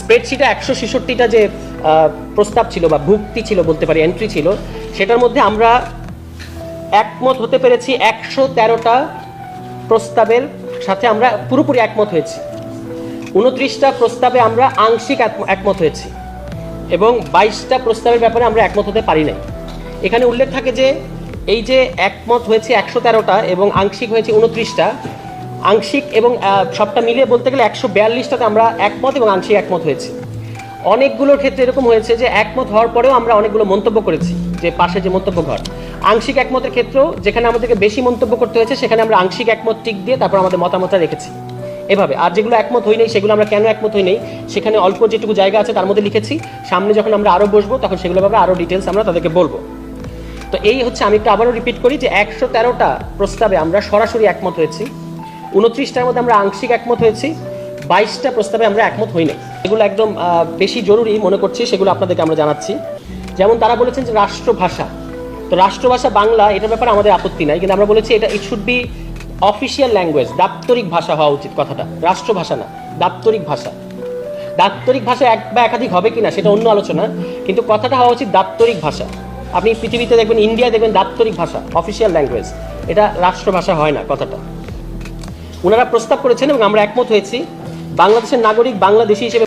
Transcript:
স্প্রেডশিটে 166টা যে প্রস্তাব ছিল বা ভুক্তি ছিল বলতে পারি, এন্ট্রি ছিল, সেটার মধ্যে আমরা একমত হতে পেরেছি 113টা প্রস্তাবের সাথে আমরা পুরোপুরি একমত হয়েছি। 29টা প্রস্তাবে আমরা আংশিক একমত হয়েছি এবং 22টা প্রস্তাবের ব্যাপারে আমরা একমত হতে পারি নাই। এখানে উল্লেখ থাকে যে এই যে একমত হয়েছে 113টা এবং আংশিক হয়েছে 29টা, আংশিক এবং সবটা মিলিয়ে বলতে গেলে 142টাতে আমরা একমত এবং আংশিক একমত হয়েছি। অনেকগুলোর ক্ষেত্রে এরকম হয়েছে যে একমত হওয়ার পরেও আমরা অনেকগুলো মন্তব্য করেছি, যে পাশে যে মন্তব্য ঘর। আংশিক একমতের ক্ষেত্রেও যেখানে আমাদেরকে বেশি মন্তব্য করতে হয়েছে সেখানে আমরা আংশিক একমত টিক দিয়ে তারপর আমাদের মতামতটা রেখেছি এভাবে। আর যেগুলো একমত হই নাই সেগুলো আমরা কেন একমত হই নাই সেখানে অল্প যেটুকু জায়গা আছে তার মধ্যে লিখেছি। সামনে যখন আমরা আরও বসবো তখন সেগুলো ব্যাপারে আরও ডিটেলস আমরা তাদেরকে বলবো। তো এই হচ্ছে, আমি একটু আবারও রিপিট করি যে 113টা প্রস্তাবে আমরা সরাসরি একমত হয়েছি, 29টার মধ্যে আমরা আংশিক একমত হয়েছি, 22টা প্রস্তাবে আমরা একমত হই নাই। এগুলো একদম বেশি জরুরি মনে করছি, সেগুলো আপনাদেরকে আমরা জানাচ্ছি। যেমন তারা বলেছেন যে রাষ্ট্রভাষা, তো রাষ্ট্রভাষা বাংলা, এটার ব্যাপারে আমাদের আপত্তি নাই, কিন্তু আমরা বলেছি এটা it should be official language, দাপ্তরিক ভাষা হওয়া উচিত। কথাটা রাষ্ট্রভাষা না, দাপ্তরিক ভাষা। দাপ্তরিক ভাষা এক বা একাধিক হবে কিনা সেটা অন্য আলোচনা, কিন্তু কথাটা হওয়া উচিত দাপ্তরিক ভাষা। আপনি পৃথিবীতে দেখবেন, ইন্ডিয়ায় দেখবেন দাপ্তরিক ভাষা, অফিসিয়াল ল্যাঙ্গুয়েজ, এটা রাষ্ট্রভাষা হয় না কথাটা। ওনারা প্রস্তাব করেছেন এবং আমরা একমত হয়েছি বাংলাদেশের নাগরিক বাংলাদেশী হিসেবে